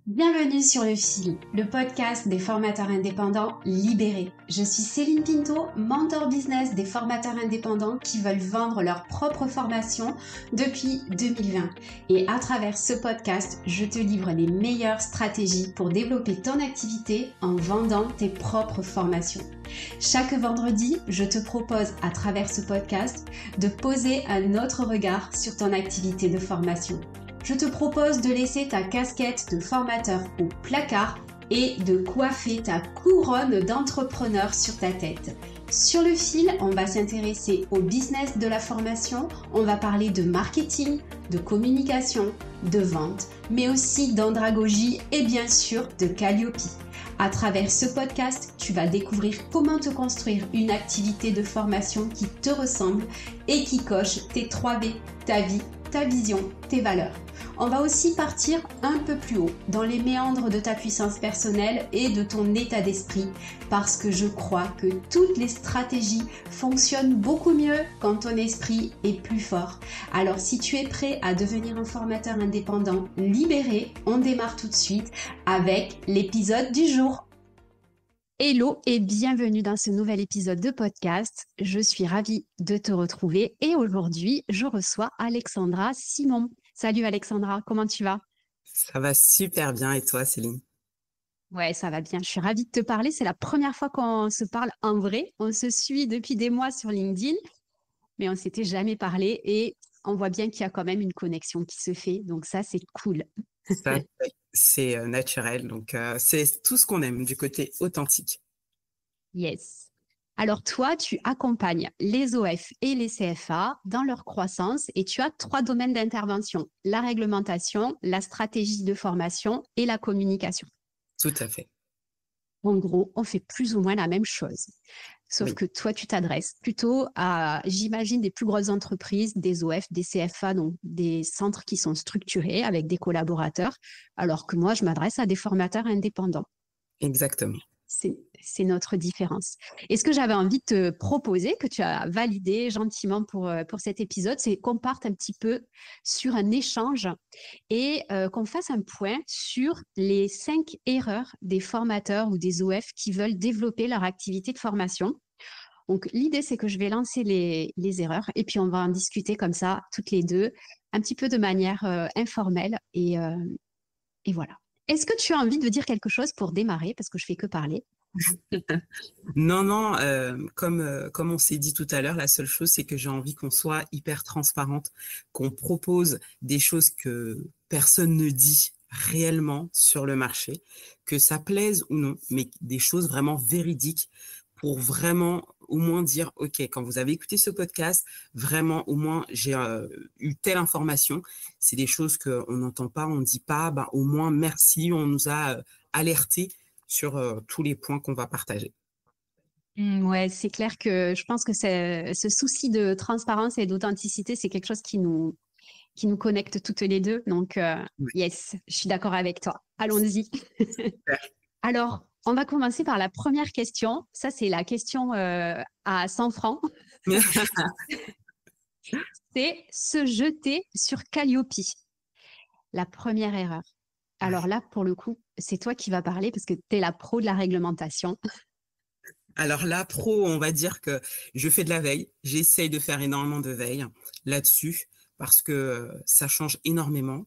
Bienvenue sur Le Fil, le podcast des formateurs indépendants libérés. Je suis Céline Pinto, mentor business des formateurs indépendants qui veulent vendre leur propre formation depuis 2020. Et à travers ce podcast, je te livre les meilleures stratégies pour développer ton activité en vendant tes propres formations. Chaque vendredi, je te propose à travers ce podcast de poser un autre regard sur ton activité de formation. Je te propose de laisser ta casquette de formateur au placard et de coiffer ta couronne d'entrepreneur sur ta tête. Sur Le Fil, on va s'intéresser au business de la formation, on va parler de marketing, de communication, de vente, mais aussi d'andragogie et bien sûr de Calliope. À travers ce podcast, tu vas découvrir comment te construire une activité de formation qui te ressemble et qui coche tes 3 V, ta vie, ta vision, tes valeurs. On va aussi partir un peu plus haut dans les méandres de ta puissance personnelle et de ton état d'esprit parce que je crois que toutes les stratégies fonctionnent beaucoup mieux quand ton esprit est plus fort. Alors si tu es prêt à devenir un formateur indépendant libéré, on démarre tout de suite avec l'épisode du jour. Hello et bienvenue dans ce nouvel épisode de podcast. Je suis ravie de te retrouver et aujourd'hui, je reçois Alexandra Simon. Salut Alexandra, comment tu vas? Ça va super bien et toi, Céline? Ouais, ça va bien. Je suis ravie de te parler. C'est la première fois qu'on se parle en vrai. On se suit depuis des mois sur LinkedIn, mais on ne s'était jamais parlé et on voit bien qu'il y a quand même une connexion qui se fait. Donc ça, c'est cool. Ça, c'est naturel, donc c'est tout ce qu'on aime du côté authentique. Yes. Alors toi, tu accompagnes les OF et les CFA dans leur croissance et tu as 3 domaines d'intervention, la réglementation, la stratégie de formation et la communication. Tout à fait. En gros, on fait plus ou moins la même chose. Sauf Oui, que toi, tu t'adresses plutôt à, j'imagine, des plus grosses entreprises, des OF, des CFA, donc des centres qui sont structurés avec des collaborateurs, alors que moi, je m'adresse à des formateurs indépendants. exactement. C'est notre différence. Et ce que j'avais envie de te proposer, que tu as validé gentiment pour cet épisode, c'est qu'on parte un petit peu sur un échange et qu'on fasse un point sur les 5 erreurs des formateurs ou des OF qui veulent développer leur activité de formation. Donc, l'idée, c'est que je vais lancer les erreurs et puis on va en discuter comme ça, toutes les deux, un petit peu de manière informelle et voilà. Est-ce que tu as envie de dire quelque chose pour démarrer, parce que je fais que parler? Non, non, comme on s'est dit tout à l'heure, la seule chose, c'est que j'ai envie qu'on soit hyper transparente, qu'on propose des choses que personne ne dit réellement sur le marché, que ça plaise ou non, mais des choses vraiment véridiques pour vraiment au moins dire, OK, quand vous avez écouté ce podcast, vraiment au moins j'ai eu telle information. C'est des choses qu'on n'entend pas, on ne dit pas, ben, au moins merci, on nous a alertés sur tous les points qu'on va partager. Ouais, c'est clair que je pense que ce souci de transparence et d'authenticité, c'est quelque chose qui nous connecte toutes les deux. Donc, Oui. yes, je suis d'accord avec toi. Allons-y. Super. Alors, on va commencer par la première question. Ça, c'est la question à 100 francs. C'est se jeter sur Calliope. La première erreur. Alors là, pour le coup, c'est toi qui vas parler parce que tu es la pro de la réglementation. Alors là, pro, on va dire que je fais de la veille. J'essaye de faire énormément de veille là-dessus parce que ça change énormément.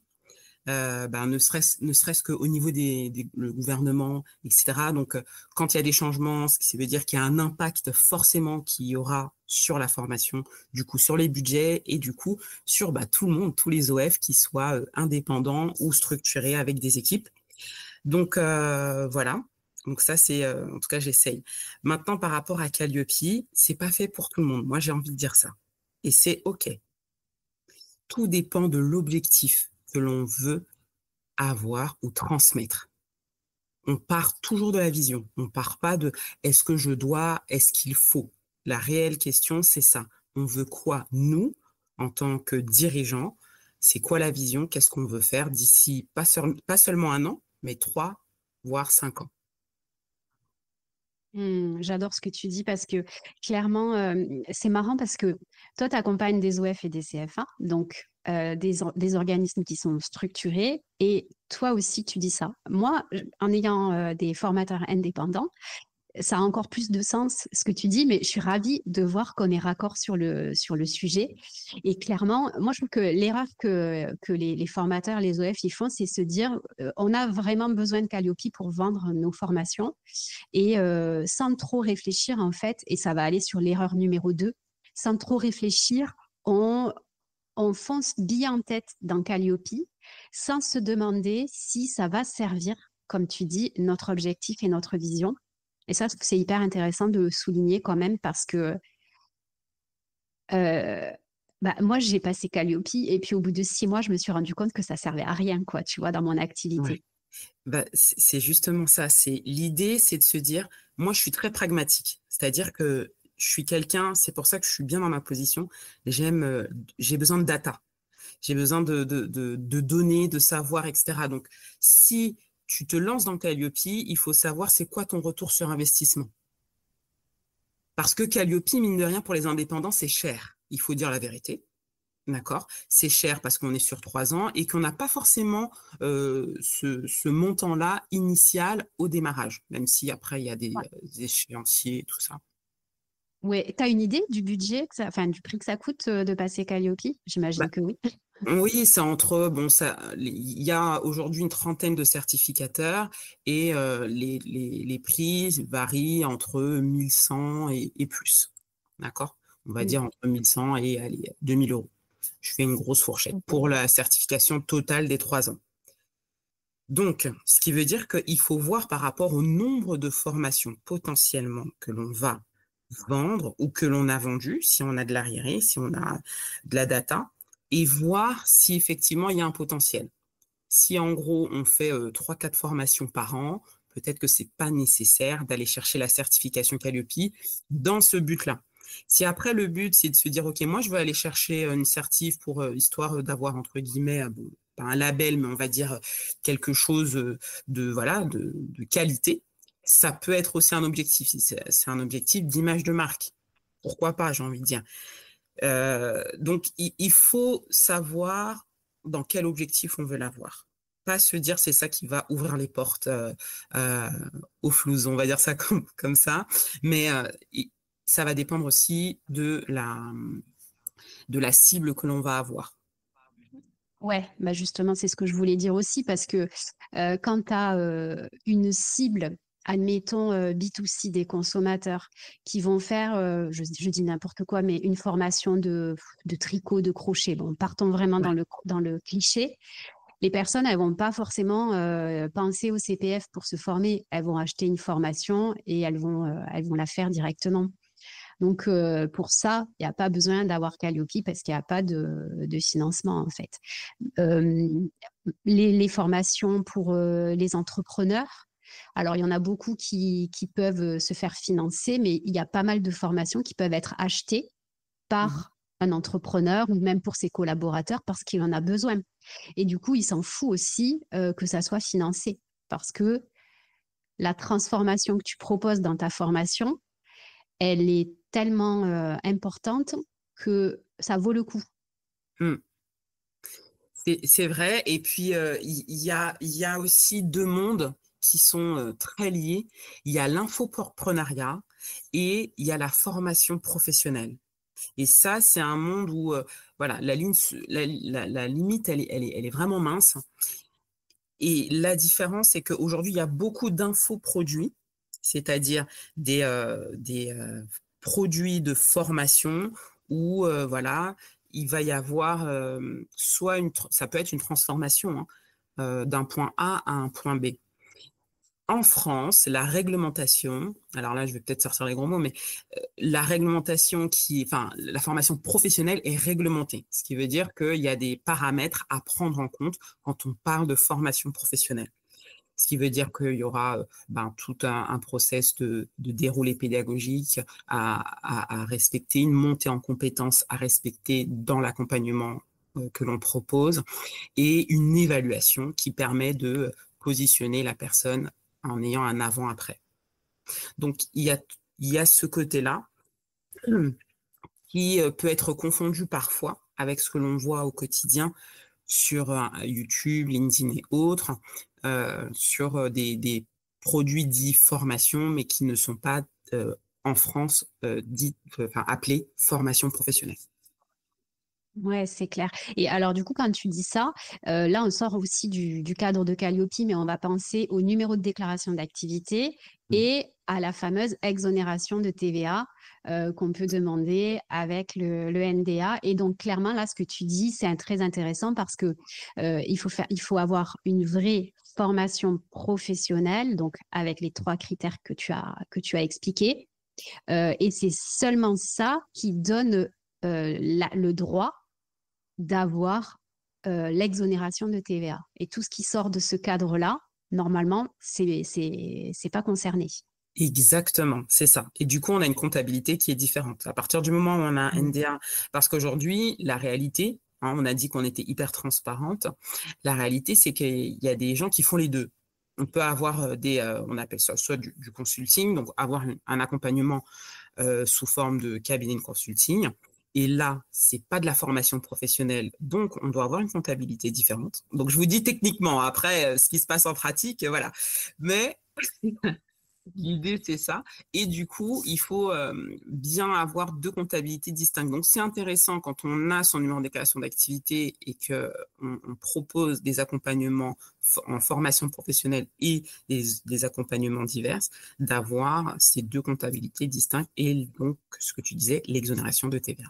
Ne serait-ce qu'au niveau le gouvernement, etc. Donc, quand il y a des changements, ce qui veut dire qu'il y a un impact forcément qu'il y aura sur la formation, du coup sur les budgets et du coup sur tout le monde, tous les OF qui soient indépendants ou structurés avec des équipes. Donc, voilà. Donc ça, c'est en tout cas, j'essaye. Maintenant, par rapport à Calliope, c'est pas fait pour tout le monde. Moi, j'ai envie de dire ça. Et c'est OK. Tout dépend de l'objectif que l'on veut avoir ou transmettre. On part toujours de la vision. On part pas de est-ce que je dois, est-ce qu'il faut. La réelle question, c'est ça. On veut quoi, nous, en tant que dirigeants? C'est quoi la vision? Qu'est-ce qu'on veut faire d'ici pas seulement un an, mais 3, voire 5 ans? J'adore ce que tu dis parce que clairement, c'est marrant parce que toi, tu accompagnes des OF et des CFA, donc des organismes qui sont structurés, et toi aussi, tu dis ça. Moi, en ayant des formateurs indépendants, ça a encore plus de sens ce que tu dis, mais je suis ravie de voir qu'on est raccord sur le sujet. Et clairement, moi, je trouve que l'erreur que les formateurs, les OF, ils font, c'est se dire, on a vraiment besoin de Calliope pour vendre nos formations. Et sans trop réfléchir, en fait, et ça va aller sur l'erreur numéro 2, sans trop réfléchir, on fonce billet en tête dans Calliope sans se demander si ça va servir, comme tu dis, notre objectif et notre vision. Et ça, je trouve que c'est hyper intéressant de le souligner quand même parce que euh, bah, moi, j'ai passé Calliope et puis au bout de 6 mois, je me suis rendu compte que ça servait à rien, quoi, tu vois, dans mon Ouais. activité. Bah, c'est justement ça. L'idée, c'est de se dire, moi, je suis très pragmatique. C'est-à-dire que je suis quelqu'un, c'est pour ça que je suis bien dans ma position. J'ai besoin de data. J'ai besoin de données, de savoir, etc. Donc, si tu te lances dans Calliope, il faut savoir c'est quoi ton retour sur investissement. Parce que Calliope, mine de rien, pour les indépendants, c'est cher. Il faut dire la vérité. D'accord? C'est cher parce qu'on est sur 3 ans et qu'on n'a pas forcément ce montant-là initial au démarrage, même si après, il y a des échéanciers et tout ça. Ouais, tu as une idée du budget, enfin du prix que ça coûte de passer Calliope? Bah, J'imagine que oui. oui, c'est entre, bon, il y a aujourd'hui une trentaine de certificateurs et les prix varient entre 1100 et plus. D'accord? On va Mm. dire entre 1100 et allez, 2000 euros. Je fais une grosse fourchette Ok. pour la certification totale des 3 ans. Donc, ce qui veut dire qu'il faut voir par rapport au nombre de formations potentiellement que l'on va vendre ou que l'on a vendu, si on a de l'arriéré, si on a de la data, et voir si effectivement il y a un potentiel. Si en gros on fait 3-4 formations par an, peut-être que c'est pas nécessaire d'aller chercher la certification Calliope dans ce but-là. Si après le but c'est de se dire ok moi je veux aller chercher une certif pour histoire d'avoir entre guillemets bon, pas un label mais on va dire quelque chose de voilà de qualité, ça peut être aussi un objectif. C'est un objectif d'image de marque. Pourquoi pas, j'ai envie de dire. Donc, il faut savoir dans quel objectif on veut l'avoir. Pas se dire c'est ça qui va ouvrir les portes euh, aux floues, on va dire ça comme ça. Mais ça va dépendre aussi de la cible que l'on va avoir. Ouais, bah justement, c'est ce que je voulais dire aussi, parce que quand tu as une cible, admettons B2C des consommateurs qui vont faire, je dis n'importe quoi, mais une formation de tricot, de crochet, bon, partons vraiment Ouais. dans le cliché, les personnes, elles vont pas forcément penser au CPF pour se former, elles vont acheter une formation et elles vont la faire directement. Donc, pour ça, il n'y a pas besoin d'avoir Calliope parce qu'il n'y a pas de financement, en fait. Euh, les formations pour les entrepreneurs, alors il y en a beaucoup qui peuvent se faire financer, mais il y a pas mal de formations qui peuvent être achetées Mhm. par un entrepreneur ou même pour ses collaborateurs parce qu'il en a besoin. Et du coup, il s'en fout aussi que ça soit financé parce que la transformation que tu proposes dans ta formation, elle est tellement importante que ça vaut le coup. Mm. C'est vrai. Et puis, il y a aussi deux mondes qui sont très liés. Il y a l'infoprenariat et il y a la formation professionnelle. Et ça, c'est un monde où, voilà, la limite, elle est vraiment mince. Et la différence, c'est qu'aujourd'hui, il y a beaucoup d'infoproduits, c'est-à-dire des produits de formation où, voilà, il va y avoir soit ça peut être une transformation hein, d'un point A à un point B. En France, la réglementation, alors là, je vais peut-être sortir les gros mots, mais la réglementation enfin, la formation professionnelle est réglementée, ce qui veut dire qu'il y a des paramètres à prendre en compte quand on parle de formation professionnelle. Ce qui veut dire qu'il y aura ben, tout un process de déroulé pédagogique à respecter, une montée en compétences à respecter dans l'accompagnement que l'on propose et une évaluation qui permet de positionner la personne en ayant un avant-après. Donc, il y a ce côté-là qui peut être confondu parfois avec ce que l'on voit au quotidien sur YouTube, LinkedIn et autres, sur des produits dits formation, mais qui ne sont pas en France appelés formation professionnelle. Ouais, c'est clair. Et alors, du coup, quand tu dis ça, là, on sort aussi du cadre de Calliope, mais on va penser au numéro de déclaration d'activité et à la fameuse exonération de TVA qu'on peut demander avec le NDA. Et donc, clairement, là, ce que tu dis, c'est très intéressant parce que il faut avoir une vraie formation professionnelle, donc avec les 3 critères que tu as expliqués. Et c'est seulement ça qui donne le droit d'avoir l'exonération de TVA. Et tout ce qui sort de ce cadre-là, normalement, c'est pas concerné. Exactement, c'est ça. Et du coup, on a une comptabilité qui est différente. À partir du moment où on a un NDA, parce qu'aujourd'hui, la réalité, on a dit qu'on était hyper transparente, la réalité, c'est qu'il y a des gens qui font les deux. On peut avoir on appelle ça soit du consulting, donc avoir un accompagnement sous forme de cabinet de consulting. Et là, c'est pas de la formation professionnelle, donc on doit avoir une comptabilité différente. Donc je vous dis techniquement, après ce qui se passe en pratique, voilà. Mais l'idée, c'est ça. Et du coup, il faut bien avoir 2 comptabilités distinctes. Donc, c'est intéressant quand on a son numéro de déclaration d'activité et qu'on propose des accompagnements en formation professionnelle et des accompagnements divers, d'avoir ces 2 comptabilités distinctes et donc, ce que tu disais, l'exonération de TVA.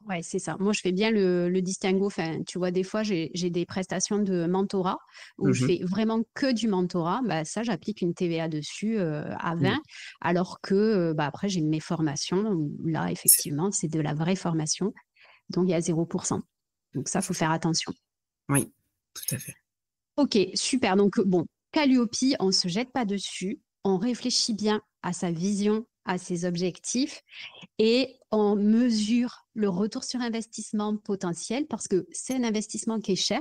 Ouais, c'est ça. Moi, je fais bien le distinguo. Enfin, tu vois, des fois, j'ai des prestations de mentorat où je Mmh. fais vraiment que du mentorat. Bah, ça, j'applique une TVA dessus à Mmh. 20, alors que bah, après, j'ai mes formations où là, effectivement, c'est de la vraie formation. Donc, il y a 0%. Donc, ça, faut faire attention. Oui, tout à fait. Ok, super. Donc, bon, Calliope, on ne se jette pas dessus. On réfléchit bien à sa vision, à ses objectifs et on mesure le retour sur investissement potentiel parce que c'est un investissement qui est cher.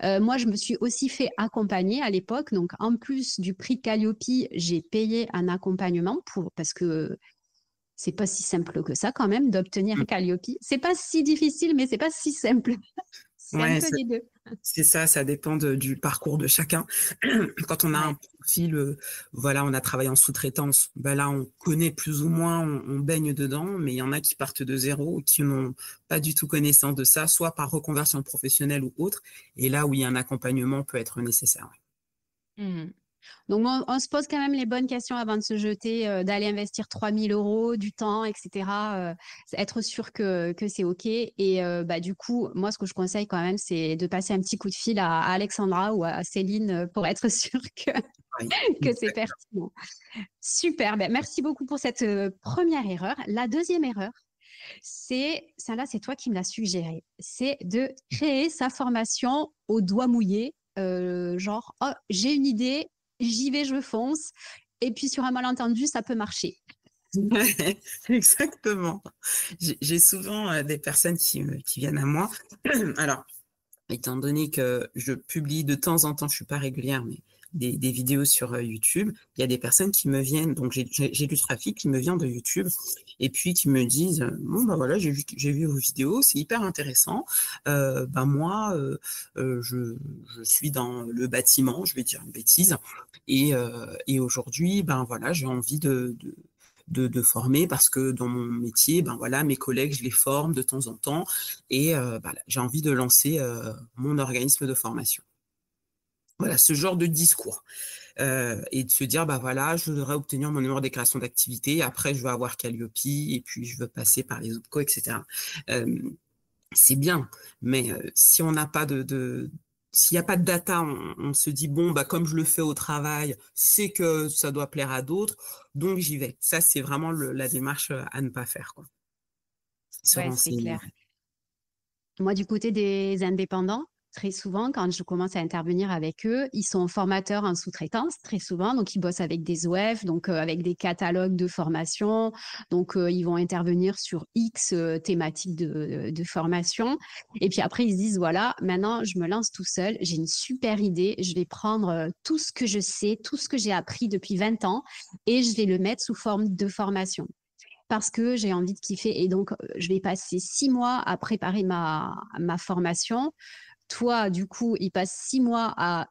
Moi, je me suis aussi fait accompagner à l'époque. Donc, en plus du prix Calliope, j'ai payé un accompagnement parce que c'est pas si simple que ça quand même d'obtenir Mmh. Calliope. C'est pas si difficile, mais c'est pas si simple. C'est un Ouais, peu les deux. c'est ça dépend du parcours de chacun. Quand on a un Ouais. profil, voilà, on a travaillé en sous-traitance, ben là, on connaît plus ou moins, on baigne dedans, mais il y en a qui partent de zéro, qui n'ont pas du tout connaissance de ça, soit par reconversion professionnelle ou autre. Et là, oui, un accompagnement peut être nécessaire. Mhm. Donc, on se pose quand même les bonnes questions avant de se jeter, d'aller investir 3 000 euros, du temps, etc. Être sûr que c'est OK. Et bah, du coup, moi, ce que je conseille quand même, c'est de passer un petit coup de fil à Alexandra ou à Céline pour être sûr Oui, que c'est pertinent. Super. Ben, merci beaucoup pour cette première erreur. La deuxième erreur, celle-là, c'est toi qui me l'as suggéré. C'est de créer sa formation au doigt mouillé. Genre, oh, j'ai une idée, j'y vais, je fonce. Et puis sur un malentendu, ça peut marcher. exactement. J'ai souvent des personnes qui viennent à moi. Alors, étant donné que je publie de temps en temps, je suis pas régulière, mais des vidéos sur YouTube, il y a des personnes qui me viennent, donc j'ai du trafic qui me vient de YouTube, et puis qui me disent, bon bah voilà, j'ai vu vos vidéos, c'est hyper intéressant. Bah moi, je suis dans le bâtiment, je vais dire une bêtise, et aujourd'hui, ben voilà, j'ai envie de former parce que dans mon métier, ben voilà, mes collègues, je les forme de temps en temps et voilà, j'ai envie de lancer mon organisme de formation. Voilà, ce genre de discours. Et de se dire, bah voilà, je voudrais obtenir mon numéro de déclaration d'activité, après je veux avoir Calliope, et puis je veux passer par les OPCO, etc. Euh, c'est bien, mais si on n'a pas s'il n'y a pas de data, on se dit, bon, bah, comme je le fais au travail, c'est que ça doit plaire à d'autres, donc j'y vais. Ça, c'est vraiment la démarche à ne pas faire, quoi. Se Ouais, c'est renseigner. clair. Moi, du côté des indépendants, très souvent, quand je commence à intervenir avec eux, ils sont formateurs en sous-traitance très souvent, donc ils bossent avec des OF, donc avec des catalogues de formation, donc ils vont intervenir sur X thématiques de formation, et puis après ils se disent, voilà, maintenant je me lance tout seul, j'ai une super idée, je vais prendre tout ce que je sais, tout ce que j'ai appris depuis 20 ans, et je vais le mettre sous forme de formation parce que j'ai envie de kiffer. Et donc, je vais passer 6 mois à préparer ma formation. Toi, du coup, il passe 6 mois à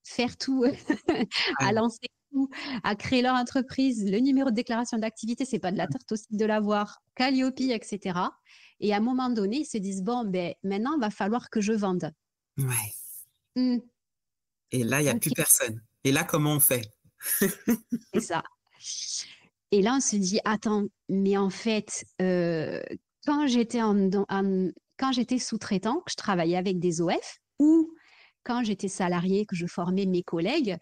faire tout, à Ouais. lancer tout, à créer leur entreprise, le numéro de déclaration d'activité, c'est pas de la tarte aussi de l'avoir, Calliope, etc. Et à un moment donné, ils se disent, bon, ben, maintenant, il va falloir que je vende. Ouais. Hmm, Et là, il n'y a plus ok, personne. Et là, comment on fait? c'est ça. Et là, on se dit, attends, mais en fait, quand j'étais quand j'étais sous-traitant, que je travaillais avec des OF, ou quand j'étais salarié, que je formais mes collègues,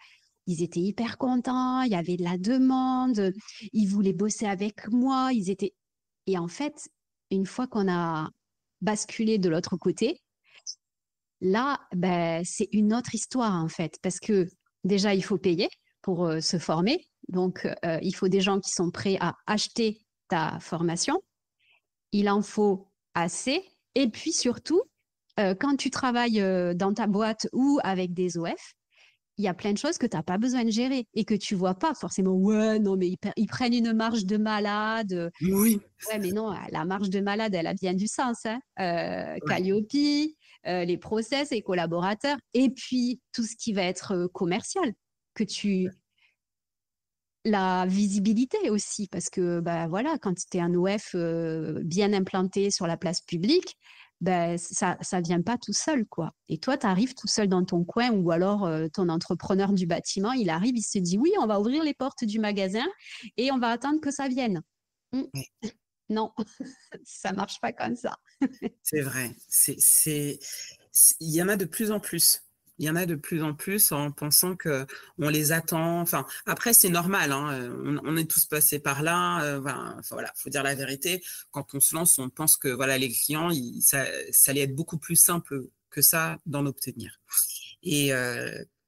ils étaient hyper contents, il y avait de la demande, ils voulaient bosser avec moi, ils étaient... Et en fait, une fois qu'on a basculé de l'autre côté, là, ben, c'est une autre histoire, en fait, parce que déjà, il faut payer pour se former. Donc, il faut des gens qui sont prêts à acheter ta formation. Il en faut assez. Et puis surtout, quand tu travailles dans ta boîte ou avec des OF, il y a plein de choses que tu n'as pas besoin de gérer et que tu vois pas forcément. Ouais, non, mais ils prennent une marge de malade. Oui. Ouais, mais non, la marge de malade, elle a bien du sens, hein. Ouais. Calliope, les process, les collaborateurs, et puis tout ce qui va être commercial, que tu... La visibilité aussi, parce que bah, voilà, quand tu es un OF bien implanté sur la place publique, ben ça vient pas tout seul, quoi. Et toi, tu arrives tout seul dans ton coin, ou alors ton entrepreneur du bâtiment, il arrive, il se dit, oui, on va ouvrir les portes du magasin et on va attendre que ça vienne. Ouais. Non, ça marche pas comme ça. C'est vrai. Il y en a de plus en plus. Il y en a de plus en plus en pensant que on les attend. Enfin, après, c'est normal, hein, on est tous passés par là. Voilà, faut dire la vérité. Quand on se lance, on pense que voilà, les clients, ça allait être beaucoup plus simple que ça d'en obtenir. Et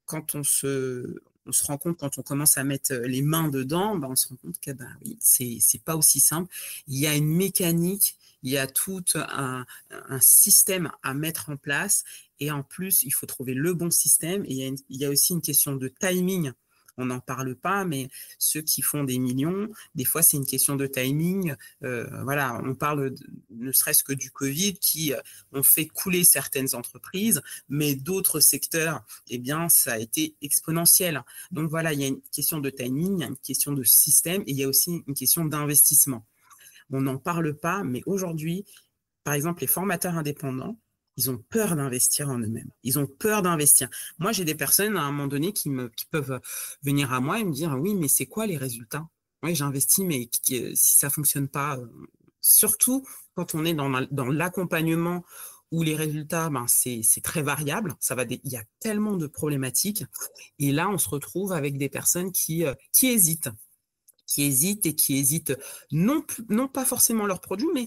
quand on se rend compte, quand on commence à mettre les mains dedans, ben, on se rend compte que ben, oui, c'est pas aussi simple. Il y a une mécanique, il y a tout un système à mettre en place. Et en plus, il faut trouver le bon système. Et il y a aussi une question de timing. On n'en parle pas, mais ceux qui font des millions, des fois, c'est une question de timing. Voilà, on parle ne serait-ce que du Covid qui ont fait couler certaines entreprises, mais d'autres secteurs, eh bien, ça a été exponentiel. Donc voilà, il y a une question de timing, il y a une question de système et il y a aussi une question d'investissement. On n'en parle pas, mais aujourd'hui, par exemple, les formateurs indépendants, ils ont peur d'investir en eux-mêmes. Ils ont peur d'investir. Moi, j'ai des personnes à un moment donné qui peuvent venir à moi et me dire, oui, mais c'est quoi les résultats? Oui, j'investis, mais si ça fonctionne pas, surtout quand on est dans l'accompagnement où les résultats, ben, c'est très variable. Il y a tellement de problématiques. Et là, on se retrouve avec des personnes qui hésitent et qui hésitent non pas forcément leur produit, mais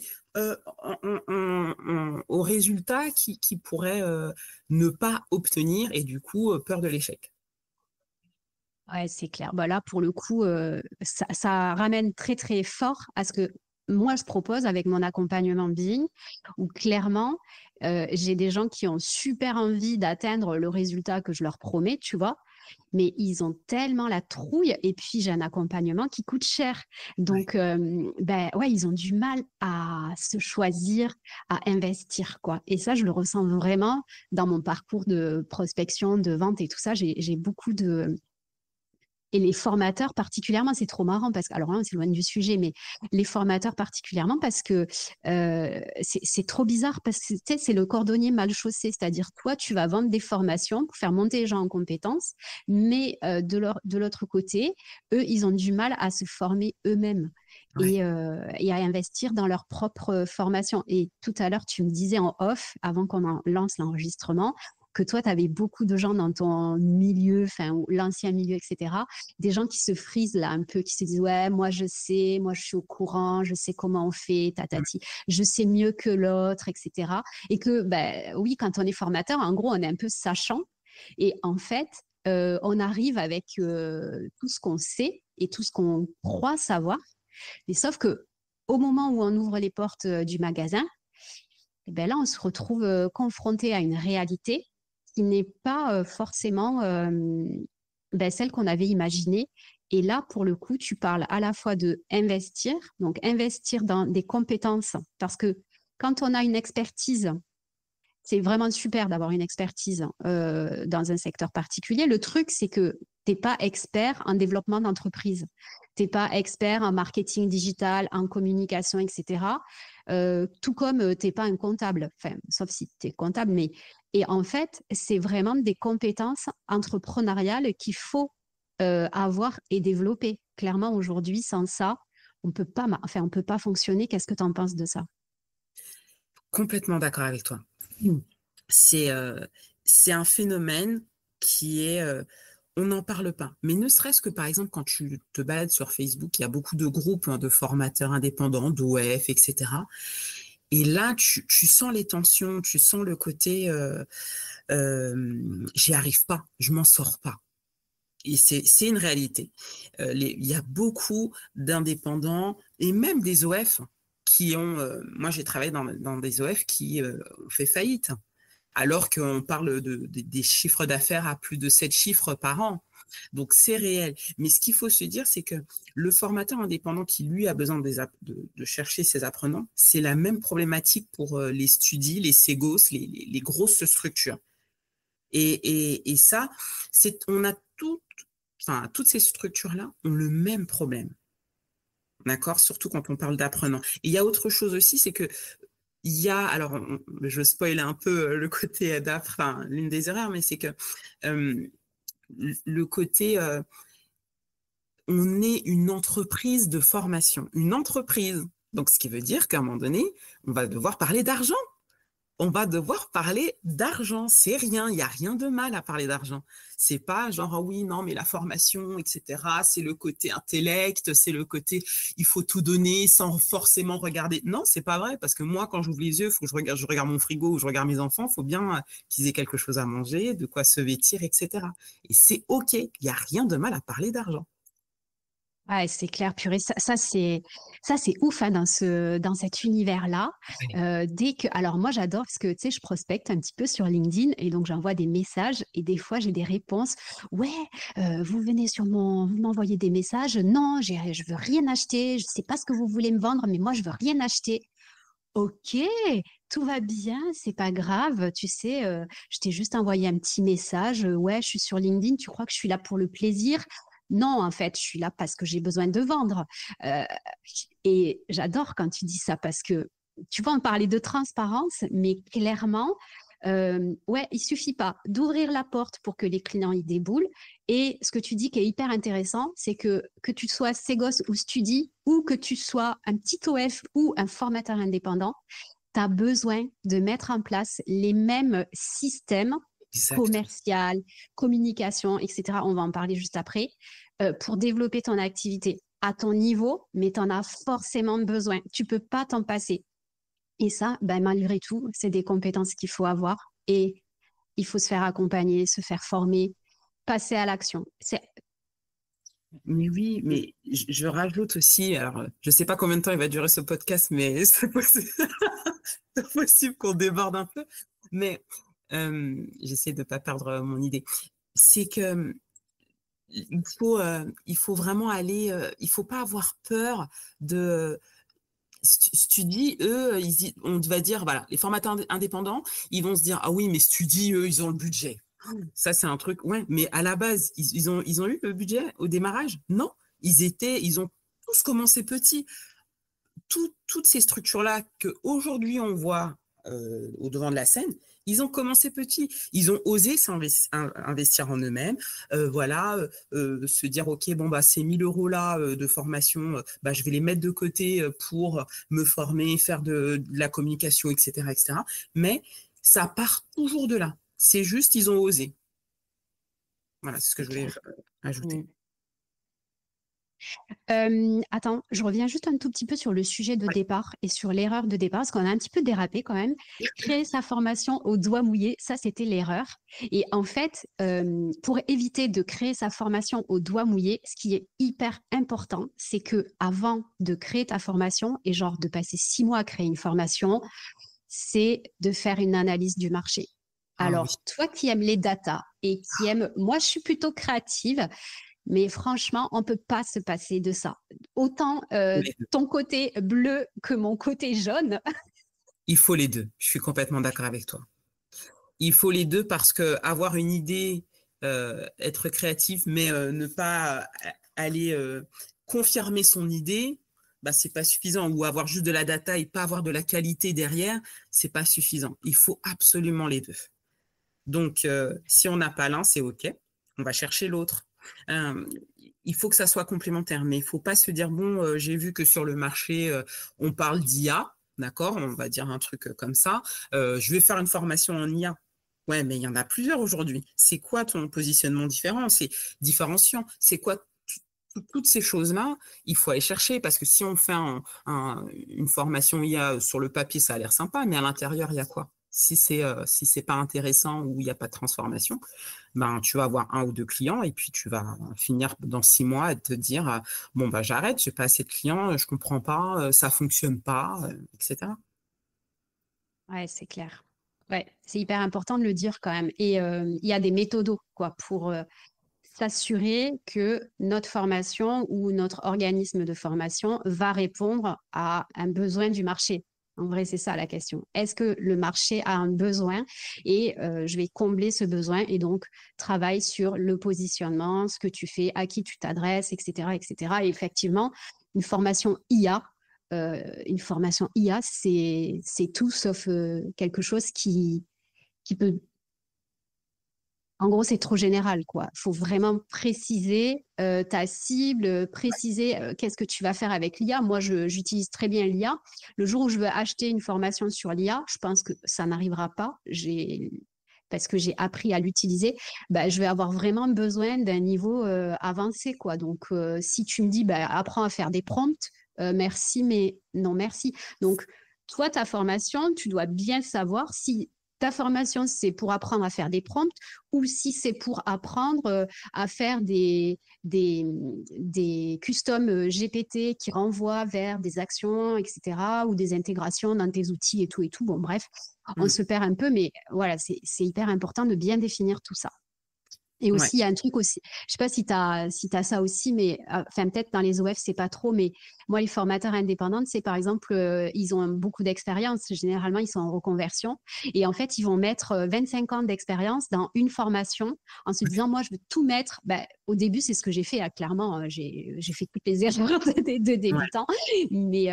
aux résultats qui pourraient ne pas obtenir et du coup, peur de l'échec. Ouais, c'est clair. Bah là, pour le coup, ça ramène très, très fort à ce que moi, je propose avec mon accompagnement Bing, où clairement, j'ai des gens qui ont super envie d'atteindre le résultat que je leur promets, tu vois, mais ils ont tellement la trouille. Et puis, j'ai un accompagnement qui coûte cher. Ouais, Donc, ben ouais, ils ont du mal à se choisir, à investir, quoi. Et ça, je le ressens vraiment dans mon parcours de prospection, de vente et tout ça. J'ai beaucoup de et les formateurs particulièrement, c'est trop marrant parce que, alors là, on s'éloigne du sujet, mais les formateurs particulièrement parce que c'est trop bizarre parce que tu sais, c'est le cordonnier mal chaussé, c'est-à-dire toi, tu vas vendre des formations pour faire monter les gens en compétences, mais de l'autre côté, eux, ils ont du mal à se former eux-mêmes. ouais, Et à investir dans leur propre formation. Et tout à l'heure, tu me disais en off, avant qu'on en lance l'enregistrement, que toi, tu avais beaucoup de gens dans ton milieu, enfin, l'ancien milieu, etc. Des gens qui se frisent là un peu, qui se disent, ouais, moi je sais, moi je suis au courant, je sais comment on fait, tatati, je sais mieux que l'autre, etc. Et que, ben, oui, quand on est formateur, en gros, on est un peu sachant. Et en fait, on arrive avec tout ce qu'on sait et tout ce qu'on croit savoir. Mais sauf que au moment où on ouvre les portes du magasin, eh ben là, on se retrouve confronté à une réalité qui n'est pas forcément ben, celle qu'on avait imaginée. Et là, pour le coup, tu parles à la fois de investir, donc investir dans des compétences, parce que quand on a une expertise, c'est vraiment super d'avoir une expertise dans un secteur particulier. Le truc, c'est que tu n'es pas expert en développement d'entreprise. Tu n'es pas expert en marketing digital, en communication, etc. Tout comme tu n'es pas un comptable, enfin, sauf si tu es comptable. Mais... Et en fait, c'est vraiment des compétences entrepreneuriales qu'il faut avoir et développer. Clairement, aujourd'hui, sans ça, on peut pas, enfin, on peut pas fonctionner. Qu'est-ce que tu en penses de ça? Complètement d'accord avec toi. C'est c'est un phénomène qui est, on n'en parle pas. Mais ne serait-ce que, par exemple, quand tu te balades sur Facebook, il y a beaucoup de groupes de formateurs indépendants, d'OF, etc. Et là, tu sens les tensions, tu sens le côté j'y arrive pas, je m'en sors pas. Et c'est une réalité. Il y a beaucoup d'indépendants et même des OF qui ont... moi, j'ai travaillé dans des OF qui ont fait faillite, alors qu'on parle des chiffres d'affaires à plus de 7 chiffres par an. Donc, c'est réel. Mais ce qu'il faut se dire, c'est que le formateur indépendant qui, lui, a besoin de chercher ses apprenants, c'est la même problématique pour les Studi, les Segos, les grosses structures. Et ça, on a toutes ces structures-là ont le même problème. D'accord? Surtout quand on parle d'apprenants. Et il y a autre chose aussi, c'est que alors, je spoil un peu le côté l'une des erreurs, mais c'est que le côté, on est une entreprise de formation, une entreprise. Donc, ce qui veut dire qu'à un moment donné, on va devoir parler d'argent. On va devoir parler d'argent. C'est rien, il n'y a rien de mal à parler d'argent. C'est pas genre, ah oui, non, mais la formation, etc., c'est le côté intellect, c'est le côté, il faut tout donner sans forcément regarder. Non, c'est pas vrai, parce que moi, quand j'ouvre les yeux, faut que je regarde mon frigo ou je regarde mes enfants, il faut bien qu'ils aient quelque chose à manger, de quoi se vêtir, etc. Et c'est OK, il n'y a rien de mal à parler d'argent. Ouais, c'est clair, purée. Ça, c'est ouf hein, dans cet univers-là. Ouais. Alors moi, j'adore parce que tu sais, je prospecte un petit peu sur LinkedIn et donc j'envoie des messages et des fois j'ai des réponses. Ouais, vous venez vous m'envoyez des messages. Non, je veux rien acheter. Je sais pas ce que vous voulez me vendre, mais moi je veux rien acheter. Ok, tout va bien, c'est pas grave. Tu sais, je t'ai juste envoyé un petit message. Ouais, je suis sur LinkedIn. Tu crois que je suis là pour le plaisir? Non, en fait, je suis là parce que j'ai besoin de vendre. Euh, et j'adore quand tu dis ça parce que tu vas en parler de transparence, mais clairement, ouais, il suffit pas d'ouvrir la porte pour que les clients y déboulent. Et ce que tu dis qui est hyper intéressant, c'est que tu sois Ségos ou Studi ou que tu sois un petit OF ou un formateur indépendant, tu as besoin de mettre en place les mêmes systèmes Exact. commercial, communication, etc. On va en parler juste après, pour développer ton activité à ton niveau, mais tu en as forcément besoin. Tu peux pas t'en passer. Et ça, ben, malgré tout, c'est des compétences qu'il faut avoir et il faut se faire accompagner, se faire former, passer à l'action. Mais oui, mais je rajoute aussi, alors je sais pas combien de temps il va durer ce podcast, mais c'est possible, c'est possible qu'on déborde un peu. Mais j'essaie de pas perdre mon idée. C'est que il faut vraiment aller, il faut pas avoir peur de. Studi, eux, on va dire, voilà, les formateurs indépendants, ils vont se dire, ah oui, mais Studi, eux, ils ont le budget. Ça, c'est un truc, ouais, mais à la base, ils ont eu le budget au démarrage? Non, ils ont tous commencé petits. Toutes ces structures-là qu'aujourd'hui on voit au devant de la scène, ils ont commencé petits. Ils ont osé investir en eux-mêmes. Voilà, se dire, OK, bon, bah, ces 1 000 euros là de formation, bah, je vais les mettre de côté pour me former, faire de la communication, etc., etc. Mais ça part toujours de là. C'est juste, ils ont osé. Voilà, c'est ce que C'est je voulais clair. ajouter. Attends, je reviens juste un tout petit peu sur le sujet de Ouais. départ et sur l'erreur de départ, parce qu'on a un petit peu dérapé quand même. Créer sa formation au doigt mouillé, ça c'était l'erreur. Et en fait, pour éviter de créer sa formation au doigt mouillé, ce qui est hyper important, c'est que avant de créer ta formation et genre de passer 6 mois à créer une formation, c'est de faire une analyse du marché. Ah oui. Alors, toi qui aimes les datas et qui aimes, moi je suis plutôt créative, mais franchement, on ne peut pas se passer de ça. Autant ton côté bleu que mon côté jaune. Il faut les deux. Je suis complètement d'accord avec toi. Il faut les deux parce que avoir une idée, être créatif, mais ne pas aller confirmer son idée, bah, c'est pas suffisant. Ou avoir juste de la data et pas avoir de la qualité derrière, c'est pas suffisant. Il faut absolument les deux. Donc, si on n'a pas l'un, c'est OK. On va chercher l'autre. Il faut que ça soit complémentaire, mais il faut pas se dire, bon, j'ai vu que sur le marché, on parle d'IA, d'accord? On va dire un truc comme ça. Je vais faire une formation en IA. Ouais, mais il y en a plusieurs aujourd'hui. C'est quoi ton positionnement différent? C'est différenciant. C'est quoi toutes ces choses-là? Il faut aller chercher parce que si on fait une formation IA sur le papier, ça a l'air sympa, mais à l'intérieur, il y a quoi? Si c'est pas intéressant ou il n'y a pas de transformation, ben tu vas avoir 1 ou 2 clients et puis tu vas finir dans 6 mois et te dire bon bah j'arrête, j'ai pas assez de clients, je comprends pas, ça fonctionne pas, etc. Ouais, c'est clair. Ouais, c'est hyper important de le dire quand même. Et il y a des méthodos quoi pour s'assurer que notre formation ou notre organisme de formation va répondre à un besoin du marché. En vrai, c'est ça la question. Est-ce que le marché a un besoin et je vais combler ce besoin et donc travaille sur le positionnement, ce que tu fais, à qui tu t'adresses, etc., etc. Et effectivement, une formation IA, c'est tout sauf quelque chose qui peut en gros, c'est trop général, quoi. Il faut vraiment préciser ta cible, préciser qu'est-ce que tu vas faire avec l'IA. Moi, j'utilise très bien l'IA. Le jour où je veux acheter une formation sur l'IA, je pense que ça n'arrivera pas. Parce que j'ai appris à l'utiliser, bah, je vais avoir vraiment besoin d'un niveau avancé, quoi. Donc, si tu me dis, bah, apprends à faire des prompts, merci, mais non, merci. Donc, toi, ta formation, tu dois bien savoir si ta formation, c'est pour apprendre à faire des prompts ou si c'est pour apprendre à faire des custom GPT qui renvoient vers des actions, etc., ou des intégrations dans tes outils et tout et tout. Bon, bref, on Mm. se perd un peu, mais voilà, c'est hyper important de bien définir tout ça. Et Ouais. aussi, il y a un truc aussi, je sais pas si t'as ça aussi, mais enfin peut-être dans les OF, c'est pas trop, mais moi, les formateurs indépendants, c'est par exemple, ils ont beaucoup d'expérience. Généralement, ils sont en reconversion. Et en fait, ils vont mettre 25 ans d'expérience dans une formation en se disant, moi, je veux tout mettre. Ben, au début, c'est ce que j'ai fait. Là, clairement, j'ai fait toutes les erreurs de Ouais. débutants. Mais,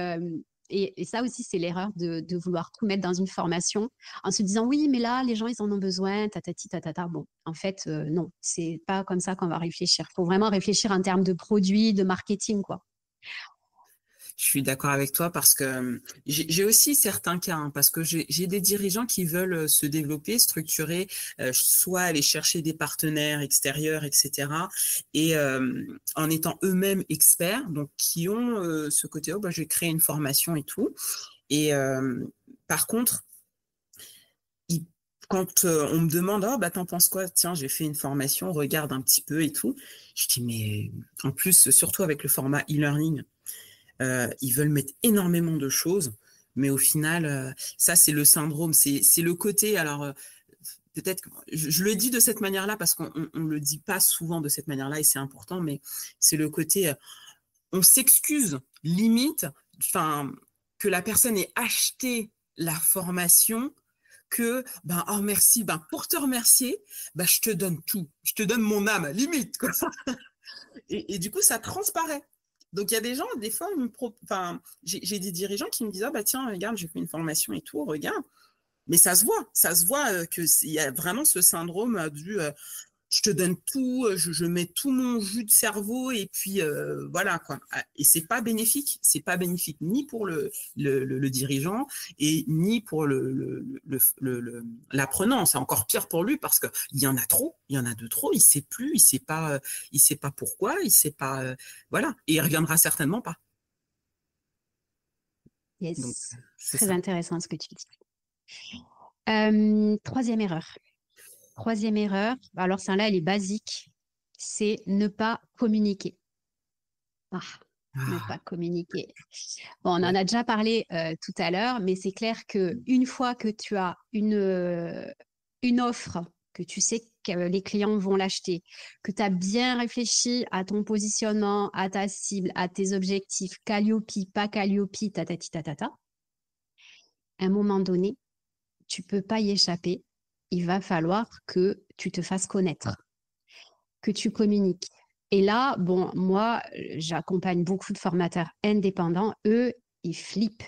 et ça aussi, c'est l'erreur de vouloir tout mettre dans une formation en se disant oui, mais là, les gens, ils en ont besoin, tatati, tatata. Bon, en fait, non, c'est pas comme ça qu'on va réfléchir. Il faut vraiment réfléchir en termes de produits, de marketing, quoi. Je suis d'accord avec toi parce que j'ai aussi certains cas, hein, parce que j'ai des dirigeants qui veulent se développer, structurer, soit aller chercher des partenaires extérieurs, etc. Et en étant eux-mêmes experts, donc qui ont ce côté, oh, bah, je vais créer une formation et tout. Et par contre, ils- quand on me demande, oh, bah, t'en penses quoi? Tiens, j'ai fait une formation, regarde un petit peu et tout. Je dis, mais en plus, surtout avec le format e-learning, ils veulent mettre énormément de choses, mais au final, ça, c'est le syndrome, c'est le côté, alors peut-être que je le dis de cette manière-là parce qu'on ne le dit pas souvent de cette manière-là et c'est important, mais c'est le côté, on s'excuse limite, enfin, que la personne ait acheté la formation que, ben, oh merci, ben, pour te remercier, ben, je te donne tout, je te donne mon âme, limite, quoi. Et du coup, ça transparaît. Donc, il y a des gens, des fois, enfin, j'ai des dirigeants qui me disent, ah bah tiens, regarde, j'ai fait une formation et tout, regarde. Mais ça se voit qu'il y a vraiment ce syndrome du je te donne tout, je mets tout mon jus de cerveau et puis voilà quoi. Et c'est pas bénéfique ni pour le dirigeant et ni pour l'apprenant. C'est encore pire pour lui parce que il y en a trop, il y en a de trop. Il sait plus, il sait pas pourquoi, il sait pas, voilà. Et il reviendra certainement pas. Donc Yes, c'est très ça. intéressant ce que tu dis. Troisième erreur. Troisième erreur, alors celle-là, elle est basique, c'est ne pas communiquer. Ah, ne pas Ah, communiquer. Bon, on en ouais. a déjà parlé tout à l'heure, mais c'est clair que une fois que tu as une offre, que tu sais que les clients vont l'acheter, que tu as bien réfléchi à ton positionnement, à ta cible, à tes objectifs, Calliope, pas Calliope, tatati tatata, à un moment donné, tu peux pas y échapper. Il va falloir que tu te fasses connaître, que tu communiques. Et là, bon, moi, j'accompagne beaucoup de formateurs indépendants. Eux, ils flippent.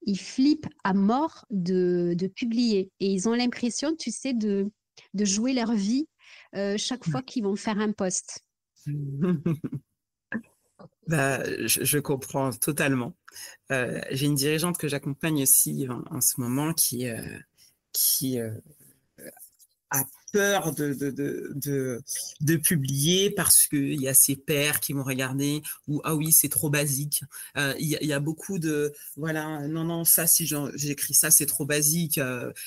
Ils flippent à mort de publier. Et ils ont l'impression, tu sais, de jouer leur vie chaque fois qu'ils vont faire un post. Bah, je comprends totalement. J'ai une dirigeante que j'accompagne aussi en ce moment qui a peur de publier parce qu'il y a ses pairs qui vont regarder ou ah oui, c'est trop basique. Il y a beaucoup de voilà, non, non, ça, si j'écris ça, c'est trop basique.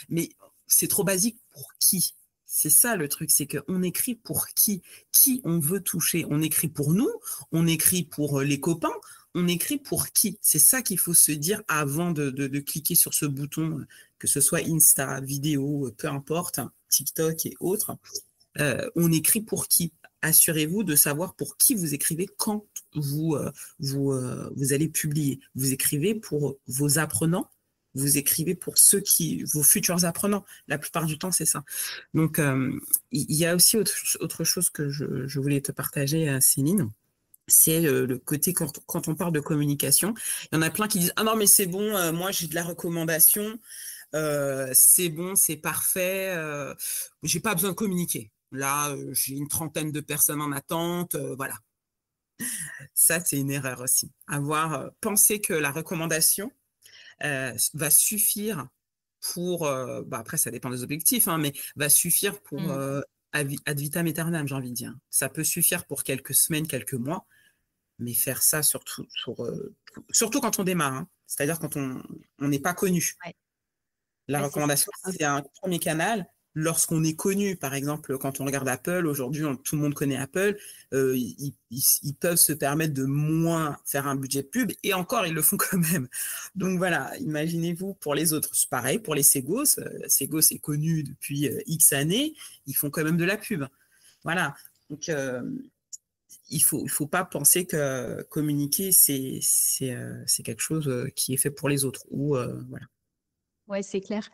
Mais c'est trop basique pour qui? C'est ça le truc, c'est qu'on écrit pour qui? Qui on veut toucher? On écrit pour nous, on écrit pour les copains, on écrit pour qui? C'est ça qu'il faut se dire avant de cliquer sur ce bouton, que ce soit Insta, vidéo, peu importe, TikTok et autres. On écrit pour qui? Assurez-vous de savoir pour qui vous écrivez quand vous allez publier. Vous écrivez pour vos apprenants, vous écrivez pour vos futurs apprenants. La plupart du temps, c'est ça. Donc, il y a aussi autre chose que je voulais te partager, Céline. C'est le côté quand on parle de communication. Il y en a plein qui disent ah non mais c'est bon, moi j'ai de la recommandation, c'est bon, c'est parfait, j'ai pas besoin de communiquer. Là, j'ai une trentaine de personnes en attente, voilà. Ça, c'est une erreur aussi. Penser que la recommandation va suffire pour, après ça dépend des objectifs, hein, mais va suffire pour Mm. ad vitam aeternam, j'ai envie de dire. Ça peut suffire pour quelques semaines, quelques mois, mais faire ça surtout quand on démarre, hein. C'est-à-dire quand on n'est pas connu. Ouais, La ouais, c'est ça. recommandation, c'est un premier canal. Lorsqu'on est connu, par exemple, quand on regarde Apple, aujourd'hui, tout le monde connaît Apple, ils peuvent se permettre de moins faire un budget de pub, et encore, ils le font quand même. Donc voilà, imaginez-vous pour les autres. C'est pareil pour les Segos. Segos est connu depuis X années, ils font quand même de la pub. Voilà. Donc, il faut pas penser que communiquer, c'est quelque chose qui est fait pour les autres. Ou, voilà. Ouais, c'est clair.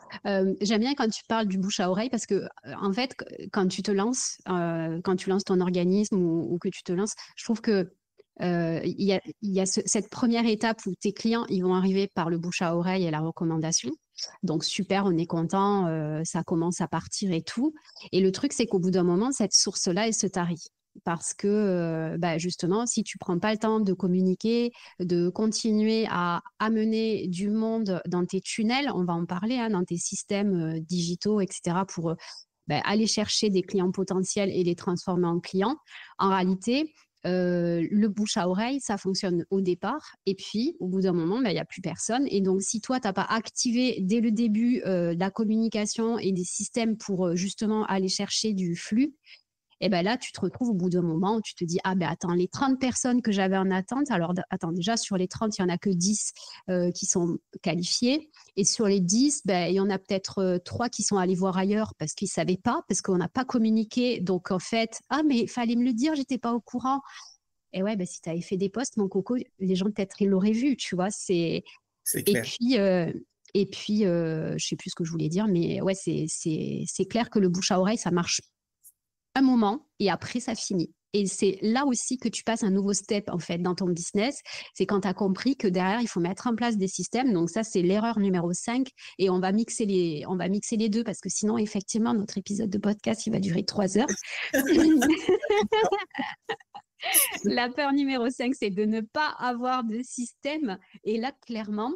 J'aime bien quand tu parles du bouche à oreille parce que, en fait, quand tu te lances, quand tu lances ton organisme ou que tu te lances, je trouve que il y a cette première étape où tes clients, ils vont arriver par le bouche à oreille et la recommandation. Donc, super, on est content, ça commence à partir et tout. Et le truc, c'est qu'au bout d'un moment, cette source-là, elle se tarit. Parce que, justement, si tu prends pas le temps de communiquer, de continuer à amener du monde dans tes tunnels, on va en parler, hein, dans tes systèmes digitaux, etc., pour aller chercher des clients potentiels et les transformer en clients. En réalité, le bouche à oreille, ça fonctionne au départ. Et puis, au bout d'un moment, il n'y a plus personne. Et donc, si toi, tu n'as pas activé dès le début la communication et des systèmes pour justement aller chercher du flux, et ben là, tu te retrouves au bout d'un moment où tu te dis, ah ben attends, les 30 personnes que j'avais en attente, alors attends, déjà sur les 30, il n'y en a que 10 qui sont qualifiés. Et sur les 10, ben, il y en a peut-être 3 qui sont allés voir ailleurs parce qu'ils ne savaient pas, parce qu'on n'a pas communiqué. Donc en fait, ah mais il fallait me le dire, j'étais pas au courant. Et ouais, ben, si tu avais fait des posts, mon coco, les gens peut-être ils l'auraient vu, tu vois. C'est Et clair. puis, je sais plus ce que je voulais dire, mais ouais, c'est clair que le bouche à oreille, ça marche un moment et après ça finit. Et c'est là aussi que tu passes un nouveau step, en fait, dans ton business. C'est quand tu as compris que derrière, il faut mettre en place des systèmes. Donc ça, c'est l'erreur numéro 5. Et on va mixer les deux parce que sinon, effectivement, notre épisode de podcast, il va durer 3 heures. La peur numéro 5, c'est de ne pas avoir de système. Et là, clairement,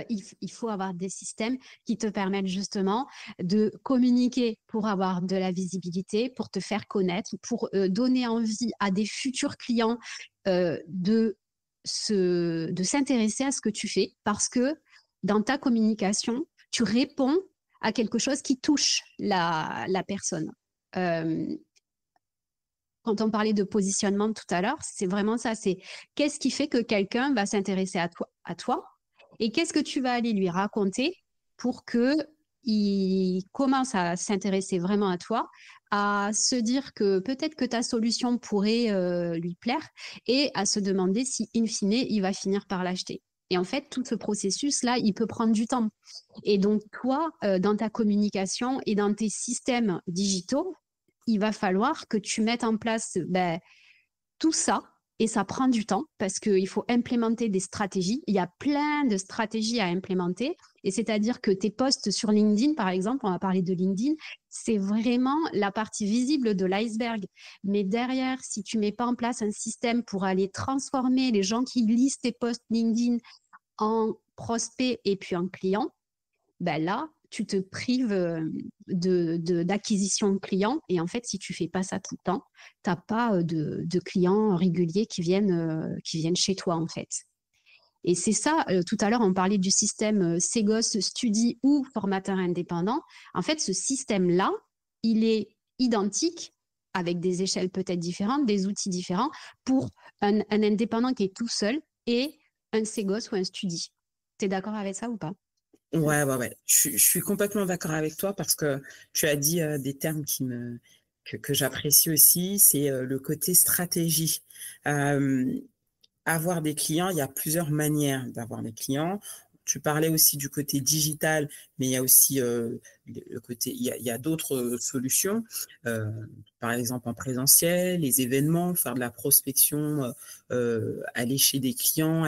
il faut avoir des systèmes qui te permettent justement de communiquer pour avoir de la visibilité, pour te faire connaître, pour donner envie à des futurs clients de s'intéresser à ce que tu fais parce que dans ta communication, tu réponds à quelque chose qui touche la personne. Euh, Quand on parlait de positionnement tout à l'heure, c'est vraiment ça. C'est qu'est-ce qui fait que quelqu'un va s'intéresser à toi et qu'est-ce que tu vas aller lui raconter pour que il commence à s'intéresser vraiment à toi, à se dire que peut-être que ta solution pourrait lui plaire et à se demander si, in fine, il va finir par l'acheter. Et en fait, tout ce processus-là, il peut prendre du temps. Et donc, toi, dans ta communication et dans tes systèmes digitaux, il va falloir que tu mettes en place tout ça. Et ça prend du temps parce qu'il faut implémenter des stratégies. Il y a plein de stratégies à implémenter. Et c'est-à-dire que tes posts sur LinkedIn, par exemple, on va parler de LinkedIn, c'est vraiment la partie visible de l'iceberg. Mais derrière, si tu ne mets pas en place un système pour aller transformer les gens qui lisent tes posts LinkedIn en prospects et puis en clients, ben là, tu te prives d'acquisition de clients. Et en fait, si tu fais pas ça tout le temps, tu n'as pas de clients réguliers qui viennent chez toi, en fait. Et c'est ça, tout à l'heure, on parlait du système Segos, Studi ou formateur indépendant. En fait, ce système-là, il est identique avec des échelles peut-être différentes, des outils différents pour un indépendant qui est tout seul et un Segos ou un Studi. Tu es d'accord avec ça ou pas? Ouais. Je suis complètement d'accord avec toi parce que tu as dit des termes que j'apprécie aussi, c'est le côté stratégie. Euh, Avoir des clients, il y a plusieurs manières d'avoir des clients. Tu parlais aussi du côté digital, mais il y a aussi le côté, il y a d'autres solutions. Euh, Par exemple, en présentiel, les événements, faire de la prospection, aller chez des clients,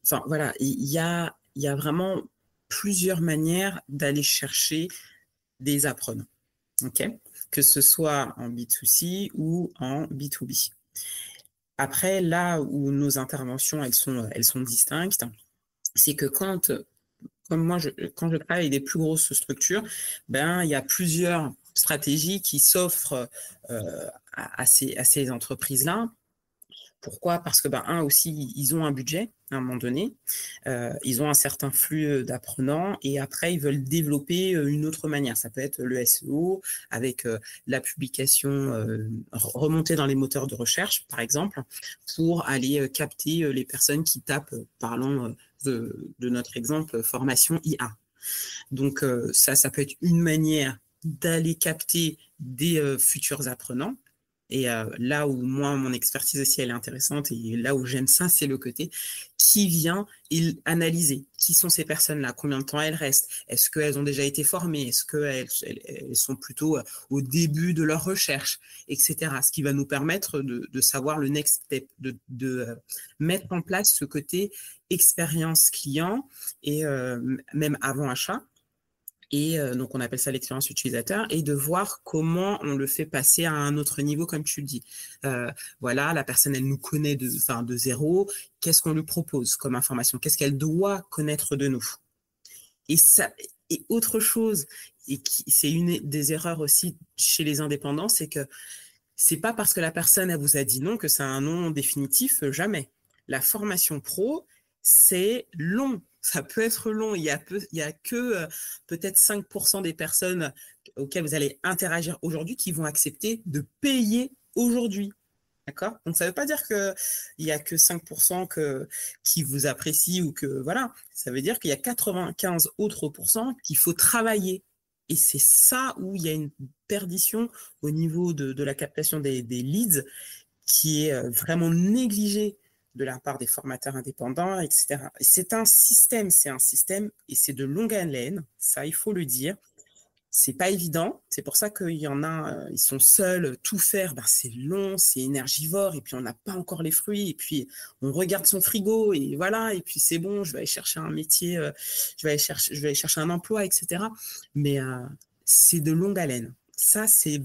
enfin voilà, il y a vraiment plusieurs manières d'aller chercher des apprenants, ok? Que ce soit en B2C ou en B2B. Après, là où nos interventions, elles sont distinctes, c'est que comme moi, quand je travaille avec des plus grosses structures, ben, il y a plusieurs stratégies qui s'offrent à ces entreprises-là. Pourquoi? Parce que, ben, un aussi, ils ont un budget à un moment donné, ils ont un certain flux d'apprenants et après, ils veulent développer une autre manière. Ça peut être le SEO avec la publication remontée dans les moteurs de recherche, par exemple, pour aller capter les personnes qui tapent, parlons de notre exemple, formation IA. Donc, ça peut être une manière d'aller capter des futurs apprenants. Et là où moi, mon expertise aussi, elle est intéressante et là où j'aime ça, c'est le côté qui vient analyser qui sont ces personnes-là, combien de temps elles restent, est-ce qu'elles ont déjà été formées, est-ce qu'elles sont plutôt au début de leur recherche, etc. Ce qui va nous permettre de savoir le next step, de mettre en place ce côté expérience client et même avant achat. Et donc, on appelle ça l'expérience utilisateur et de voir comment on le fait passer à un autre niveau, comme tu le dis. Voilà, la personne, elle nous connaît de zéro. Qu'est-ce qu'on lui propose comme information? Qu'est-ce qu'elle doit connaître de nous? Et ça, et autre chose, et c'est une des erreurs aussi chez les indépendants, c'est que c'est pas parce que la personne, elle vous a dit non que c'est un non définitif, jamais. La formation pro, c'est long. Ça peut être long. Il y a que peut-être 5% des personnes auxquelles vous allez interagir aujourd'hui qui vont accepter de payer aujourd'hui. D'accord? Donc, ça ne veut pas dire qu'il n'y a que 5% qui vous apprécient ou que, voilà. Ça veut dire qu'il y a 95 autres pourcents qu'il faut travailler. Et c'est ça où il y a une perdition au niveau de la captation des leads qui est vraiment négligée de la part des formateurs indépendants, etc. Et c'est un système et c'est de longue haleine, ça, il faut le dire. c'est pas évident. C'est pour ça qu'il y en a, ils sont seuls, tout faire, c'est long, c'est énergivore, et puis on n'a pas encore les fruits, et puis on regarde son frigo, et voilà, et puis c'est bon, je vais aller chercher un métier, je vais aller chercher un emploi, etc. Mais c'est de longue haleine. Ça, c'est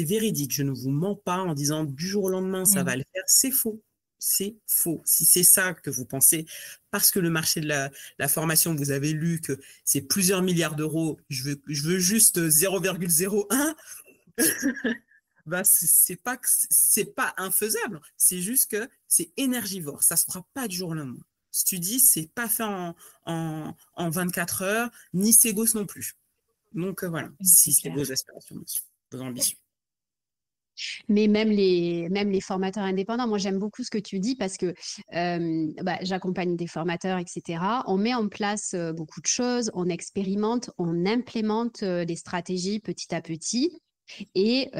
véridique. Je ne vous mens pas en disant du jour au lendemain, ça va le faire. C'est faux. C'est faux. Si c'est ça que vous pensez, parce que le marché de la formation, vous avez lu que c'est plusieurs milliards d'euros, je veux juste 0,01, c'est pas infaisable. C'est juste que c'est énergivore. Ça se fera pas du jour au lendemain. Si tu dis, c'est pas fait en 24 heures, ni c'est gauche non plus. Donc voilà, si c'est vos aspirations, vos ambitions. Mais même les formateurs indépendants, moi j'aime beaucoup ce que tu dis parce que j'accompagne des formateurs, etc. On met en place beaucoup de choses, on expérimente, on implémente des stratégies petit à petit. Et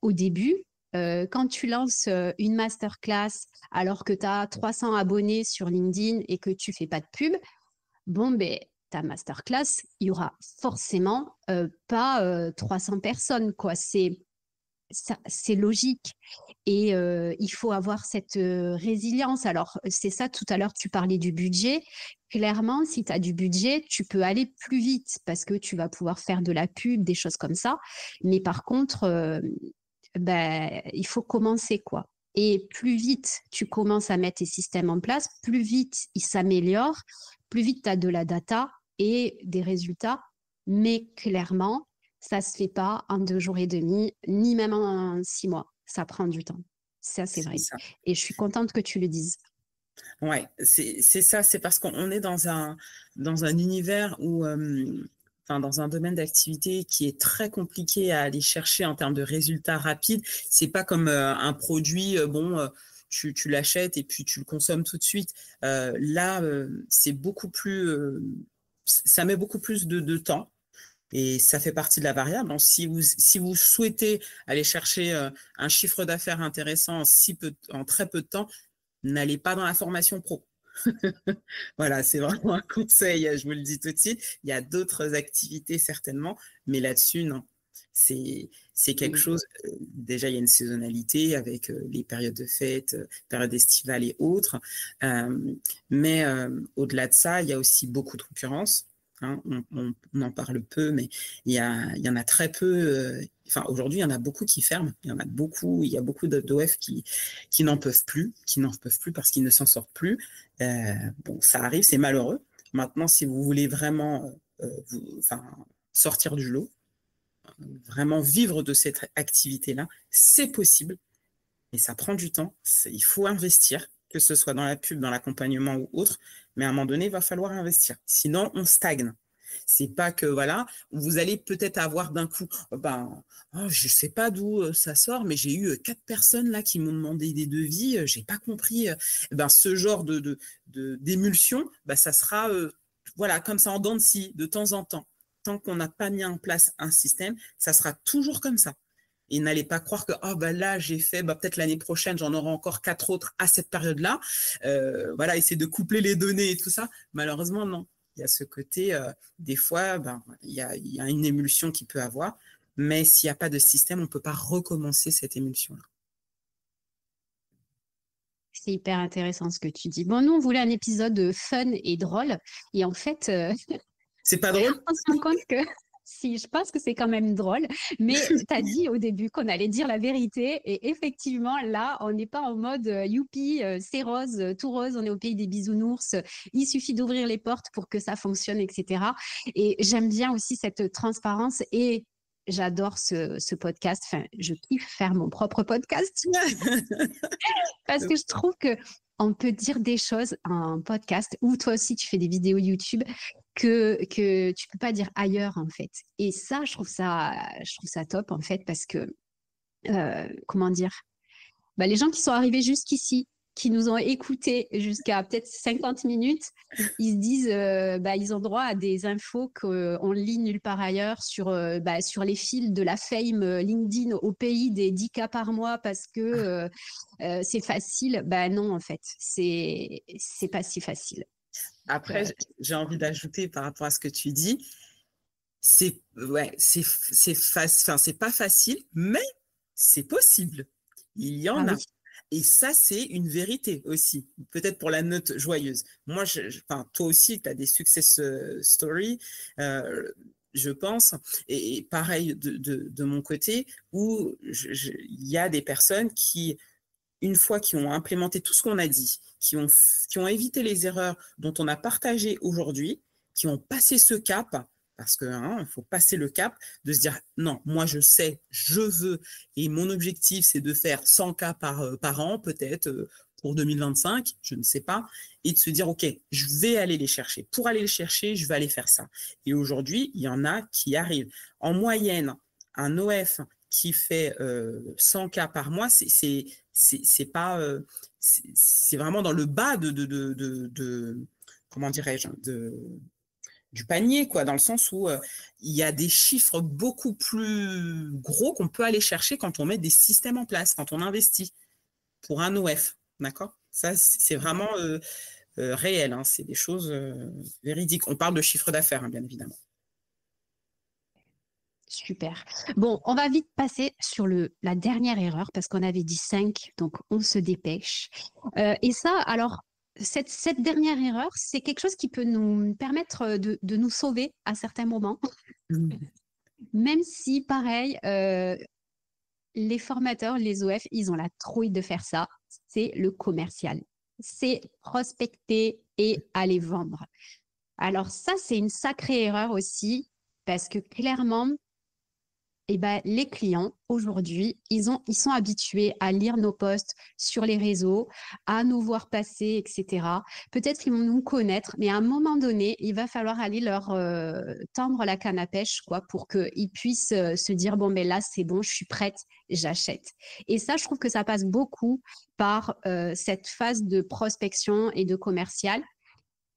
au début, quand tu lances une masterclass alors que tu as 300 abonnés sur LinkedIn et que tu fais pas de pub, ta masterclass, il y aura forcément pas 300 personnes, quoi. C'est logique et il faut avoir cette résilience. Alors, c'est ça, tout à l'heure, tu parlais du budget. Clairement, si tu as du budget, tu peux aller plus vite parce que tu vas pouvoir faire de la pub, des choses comme ça. Mais par contre, il faut commencer, quoi. Et plus vite tu commences à mettre tes systèmes en place, plus vite ils s'améliorent, plus vite tu as de la data et des résultats. Mais clairement, ça ne se fait pas en 2 jours et demi, ni même en 6 mois. Ça prend du temps. Ça, c'est vrai. Ça. Et je suis contente que tu le dises. Ouais, c'est ça. C'est parce qu'on est dans un univers où, dans un domaine d'activité qui est très compliqué à aller chercher en termes de résultats rapides. C'est pas comme un produit, tu l'achètes et puis tu le consommes tout de suite. Là, c'est beaucoup plus, ça met beaucoup plus de temps. Et ça fait partie de la variable. Donc, si vous souhaitez aller chercher un chiffre d'affaires intéressant en très peu de temps, n'allez pas dans la formation pro. Voilà, c'est vraiment un conseil, je vous le dis tout de suite. Il y a d'autres activités certainement, mais là-dessus, non. C'est quelque chose, déjà il y a une saisonnalité avec les périodes de fête, périodes estivales et autres. Mais au-delà de ça, il y a aussi beaucoup de concurrence. Hein, on en parle peu, mais il y en a très peu. Aujourd'hui, il y en a beaucoup qui ferment. Il y a beaucoup d'OF qui n'en peuvent plus, parce qu'ils ne s'en sortent plus. Ça arrive, c'est malheureux. Maintenant, si vous voulez vraiment sortir du lot, vraiment vivre de cette activité-là, c'est possible, mais ça prend du temps. Il faut investir, que ce soit dans la pub, dans l'accompagnement ou autre, mais à un moment donné, il va falloir investir. Sinon, on stagne. C'est pas que, voilà, vous allez peut-être avoir d'un coup, je sais pas d'où ça sort, mais j'ai eu 4 personnes là qui m'ont demandé des devis, j'ai pas compris. Ce genre d'émulsion, ça sera, comme ça en dents de scie, de temps en temps. Tant qu'on n'a pas mis en place un système, ça sera toujours comme ça. Et n'allez pas croire que là j'ai fait, peut-être l'année prochaine j'en aurai encore 4 autres à cette période-là. Essayer de coupler les données et tout ça. Malheureusement non. Il y a ce côté, des fois, il y a une émulsion qui peut avoir, mais s'il n'y a pas de système, on ne peut pas recommencer cette émulsion-là. C'est hyper intéressant ce que tu dis. Bon, nous, on voulait un épisode fun et drôle. Et en fait, c'est pas drôle. On se rend compte que si, je pense que c'est quand même drôle. Mais tu as dit au début qu'on allait dire la vérité. Et effectivement, là, on n'est pas en mode youpi, c'est rose, tout rose, on est au pays des bisounours. Il suffit d'ouvrir les portes pour que ça fonctionne, etc. Et j'aime bien aussi cette transparence et j'adore ce podcast. Enfin, je kiffe faire mon propre podcast parce que je trouve que on peut dire des choses en podcast ou toi aussi tu fais des vidéos YouTube que tu peux pas dire ailleurs en fait. Et ça, je trouve ça top en fait parce que comment dire, les gens qui sont arrivés jusqu'ici, qui nous ont écoutés jusqu'à peut-être 50 minutes, ils se disent ils ont droit à des infos qu'on lit nulle part ailleurs sur les fils de la fame LinkedIn au pays des 10K par mois parce que c'est facile. Non, en fait, c'est pas si facile. Après, j'ai envie d'ajouter par rapport à ce que tu dis, c'est pas facile, mais c'est possible. Il y Ah en oui. a. Et ça, c'est une vérité aussi. Peut-être pour la note joyeuse. Moi, toi aussi, tu as des success stories, je pense. Et pareil de mon côté, où il y a des personnes qui, une fois qui ont implémenté tout ce qu'on a dit, qui ont évité les erreurs dont on a partagé aujourd'hui, qui ont passé ce cap, parce que il faut passer le cap, de se dire non, moi je sais, je veux, et mon objectif c'est de faire 100 cas par an, peut-être pour 2025, je ne sais pas, et de se dire ok, je vais aller les chercher. Pour aller les chercher, je vais aller faire ça. Et aujourd'hui, il y en a qui arrivent. En moyenne, un OF qui fait 100 cas par mois, c'est pas c'est vraiment dans le bas de comment dirais-je du panier, quoi, dans le sens où il y a des chiffres beaucoup plus gros qu'on peut aller chercher quand on met des systèmes en place, quand on investit pour un OF, d'accord? Ça, c'est vraiment réel, hein, c'est des choses véridiques. On parle de chiffre d'affaires, hein, bien évidemment. Super. Bon, on va vite passer sur la dernière erreur parce qu'on avait dit 5, donc on se dépêche. Et ça, alors, cette dernière erreur, c'est quelque chose qui peut nous permettre de nous sauver à certains moments, même si, pareil, les formateurs, les OF, ils ont la trouille de faire ça. C'est le commercial. C'est prospecter et aller vendre. Alors ça, c'est une sacrée erreur aussi parce que clairement, eh ben, les clients, aujourd'hui, ils sont habitués à lire nos posts sur les réseaux, à nous voir passer, etc. Peut-être qu'ils vont nous connaître, mais à un moment donné, il va falloir aller leur tendre la canne à pêche, quoi, pour qu'ils puissent se dire, bon, ben là, c'est bon, je suis prête, j'achète. Et ça, je trouve que ça passe beaucoup par cette phase de prospection et de commercial.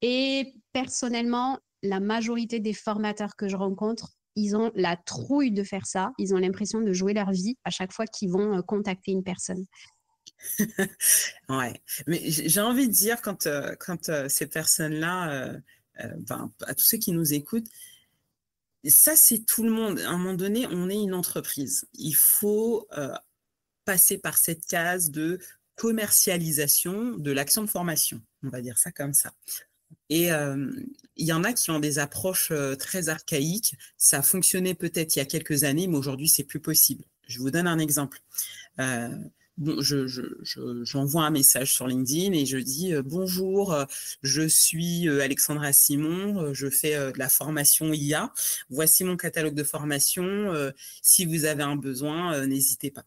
Et personnellement, la majorité des formateurs que je rencontre, ils ont la trouille de faire ça. Ils ont l'impression de jouer leur vie à chaque fois qu'ils vont contacter une personne. Ouais, mais j'ai envie de dire quand ces personnes-là, à tous ceux qui nous écoutent, ça c'est tout le monde. À un moment donné, on est une entreprise. Il faut passer par cette case de commercialisation de l'action de formation. On va dire ça comme ça. Et il y en a qui ont des approches très archaïques. Ça a fonctionné peut-être il y a quelques années, mais aujourd'hui, c'est plus possible. Je vous donne un exemple. Bon, j'envoie un message sur LinkedIn et je dis bonjour, je suis Alexandra Simon, je fais de la formation IA. Voici mon catalogue de formation. Si vous avez un besoin, n'hésitez pas.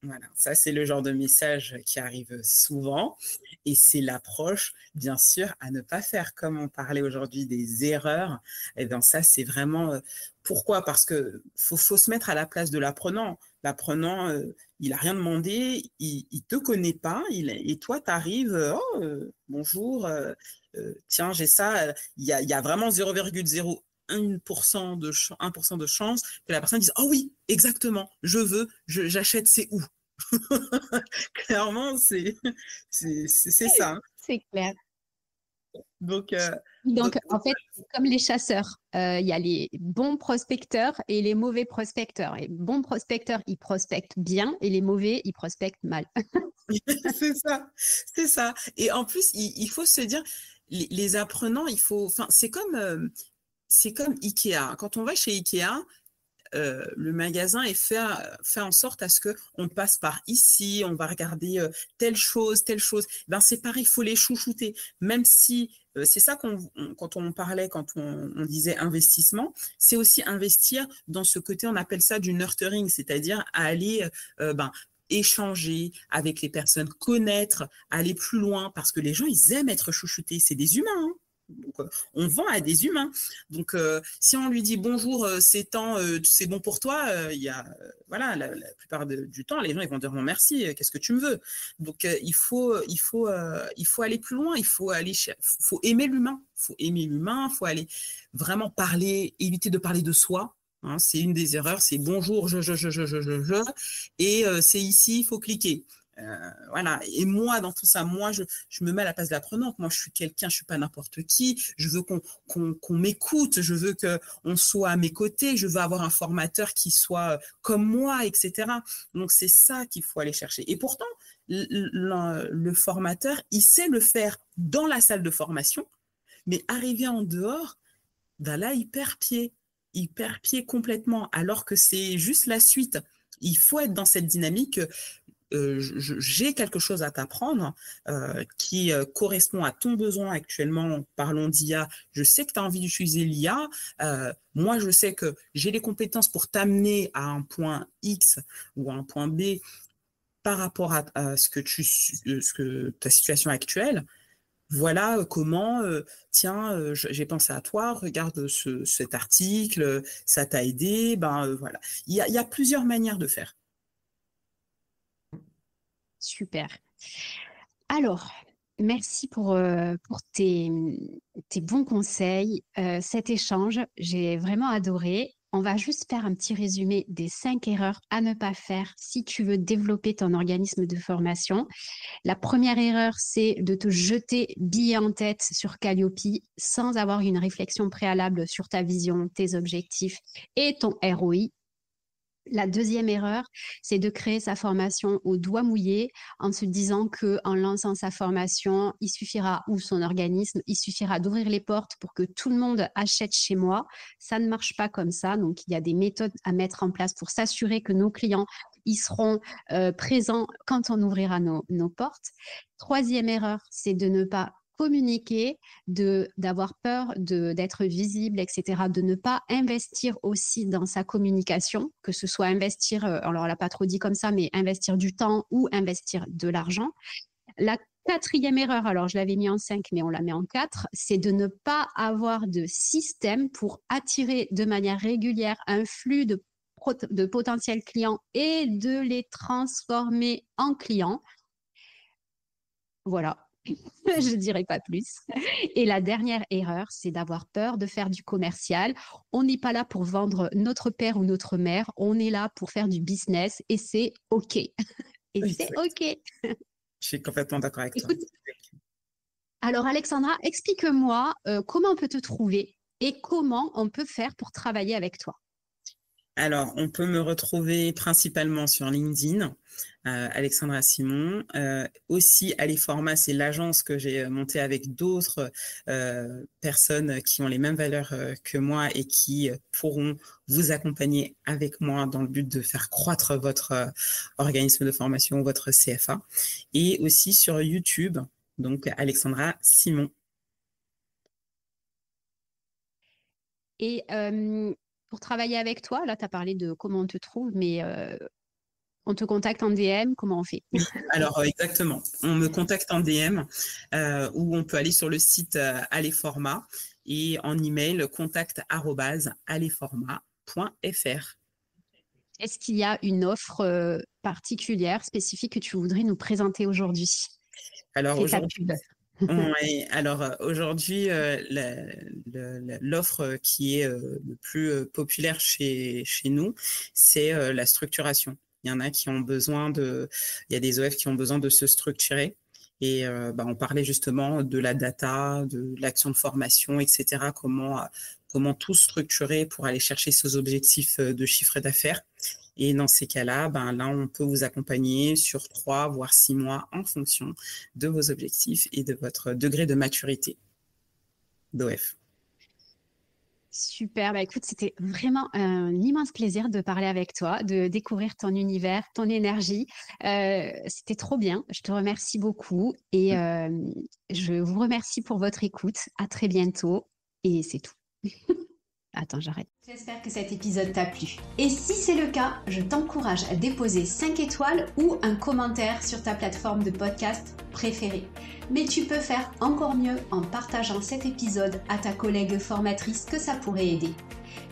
Voilà, ça c'est le genre de message qui arrive souvent et c'est l'approche, bien sûr, à ne pas faire. Comme on parlait aujourd'hui des erreurs, et bien ça c'est vraiment pourquoi? Parce que faut se mettre à la place de l'apprenant. L'apprenant, il a rien demandé, il te connaît pas, et toi tu arrives, bonjour, tiens j'ai ça, il y a vraiment 0,01% de 1% de chance que la personne dise oh oui exactement je veux j'achète c'est où. Clairement c'est ça, hein. C'est clair. Donc, Donc, en fait, comme les chasseurs, il y a les bons prospecteurs et les mauvais prospecteurs. Les bons prospecteurs, ils prospectent bien et les mauvais, ils prospectent mal. c'est ça. Et en plus, il faut se dire, les apprenants, enfin, c'est comme Ikea. Quand on va chez Ikea, le magasin est fait en sorte à ce qu'on passe par ici, on va regarder telle chose. Ben, c'est pareil, il faut les chouchouter. Même si c'est ça quand on parlait, quand on disait investissement, c'est aussi investir dans ce côté, on appelle ça du nurturing, c'est-à-dire aller échanger avec les personnes, connaître, aller plus loin, parce que les gens, ils aiment être chouchoutés, c'est des humains, hein. Donc, on vend à des humains. Donc, si on lui dit bonjour, c'est temps, c'est bon pour toi, il y a, voilà, la plupart du temps, les gens ils vont dire bon merci, qu'est-ce que tu me veux? Donc, il faut aller plus loin. Faut aimer l'humain. Faut aller vraiment parler, éviter de parler de soi. Hein, c'est une des erreurs. C'est bonjour, et c'est ici, il faut cliquer. Voilà. Et moi, dans tout ça, moi, je me mets à la place de l'apprenante. Moi, je suis quelqu'un, je suis pas n'importe qui. Je veux qu'on m'écoute. Je veux qu'on soit à mes côtés. Je veux avoir un formateur qui soit comme moi, etc. Donc, c'est ça qu'il faut aller chercher. Et pourtant, le formateur, il sait le faire dans la salle de formation, mais arrivé en dehors, ben là, il perd pied. Il perd pied complètement, alors que c'est juste la suite. Il faut être dans cette dynamique. J'ai quelque chose à t'apprendre qui correspond à ton besoin actuellement. Parlons d'IA. Je sais que tu as envie d'utiliser l'IA. Moi, je sais que j'ai les compétences pour t'amener à un point X ou à un point B par rapport à ce que ta situation actuelle. Voilà comment, tiens, j'ai pensé à toi, regarde cet article, ça t'a aidé. Voilà. Il y a plusieurs manières de faire. Super. Alors, merci pour tes bons conseils, cet échange. J'ai vraiment adoré. On va juste faire un petit résumé des 5 erreurs à ne pas faire si tu veux développer ton organisme de formation. La première erreur, c'est de te jeter billet en tête sur Calliope sans avoir une réflexion préalable sur ta vision, tes objectifs et ton ROI. La deuxième erreur, c'est de créer sa formation au doigt mouillé en se disant qu'en lançant sa formation, il suffira, ou son organisme, il suffira d'ouvrir les portes pour que tout le monde achète chez moi. Ça ne marche pas comme ça. Donc, il y a des méthodes à mettre en place pour s'assurer que nos clients ils seront présents quand on ouvrira nos portes. Troisième erreur, c'est de ne pas communiquer, d'avoir peur d'être visible, etc., de ne pas investir aussi dans sa communication, que ce soit investir, alors on l'a pas trop dit comme ça, mais investir du temps ou investir de l'argent. La quatrième erreur, alors je l'avais mis en 5, mais on la met en 4, c'est de ne pas avoir de système pour attirer de manière régulière un flux de potentiels clients et de les transformer en clients. Voilà. Je ne dirai pas plus. Et la dernière erreur, c'est d'avoir peur de faire du commercial. On n'est pas là pour vendre notre père ou notre mère. On est là pour faire du business et c'est OK. Et c'est OK. Je suis complètement d'accord avec toi. Alors, Alexandra, explique-moi comment on peut te trouver et comment on peut faire pour travailler avec toi. Alors, on peut me retrouver principalement sur LinkedIn, Alexandra Simon. Aussi, Aliforma, c'est l'agence que j'ai montée avec d'autres personnes qui ont les mêmes valeurs que moi et qui pourront vous accompagner avec moi dans le but de faire croître votre organisme de formation, votre CFA. Et aussi sur YouTube, donc Alexandra Simon. Et pour travailler avec toi, là, tu as parlé de comment on te trouve, mais on te contacte en DM, comment on fait? Alors, exactement. On me contacte en DM ou on peut aller sur le site Aliforma et en email contact@aliforma.fr. Est-ce qu'il y a une offre particulière, spécifique que tu voudrais nous présenter aujourd'hui? Alors, aujourd'hui, l'offre qui est le plus populaire chez nous, c'est la structuration. Il y en a qui ont besoin il y a des OF qui ont besoin de se structurer. Et on parlait justement de la data, de l'action de formation, etc. Comment tout structurer pour aller chercher ces objectifs de chiffre d'affaires. Et dans ces cas-là, là, on peut vous accompagner sur 3 voire 6 mois en fonction de vos objectifs et de votre degré de maturité d'OF. Super, écoute, c'était vraiment un immense plaisir de parler avec toi, de découvrir ton univers, ton énergie. C'était trop bien, je te remercie beaucoup et je vous remercie pour votre écoute. À très bientôt et c'est tout. Attends, j'arrête. J'espère que cet épisode t'a plu. Et si c'est le cas, je t'encourage à déposer 5 étoiles ou un commentaire sur ta plateforme de podcast préférée. Mais tu peux faire encore mieux en partageant cet épisode à ta collègue formatrice que ça pourrait aider.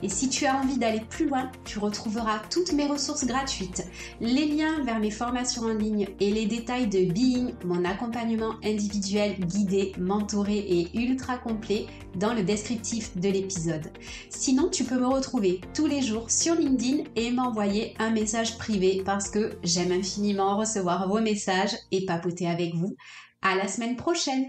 Et si tu as envie d'aller plus loin, tu retrouveras toutes mes ressources gratuites, les liens vers mes formations en ligne et les détails de Being, mon accompagnement individuel, guidé, mentoré et ultra complet dans le descriptif de l'épisode. Sinon, tu peux me retrouver tous les jours sur LinkedIn et m'envoyer un message privé parce que j'aime infiniment recevoir vos messages et papoter avec vous. À la semaine prochaine!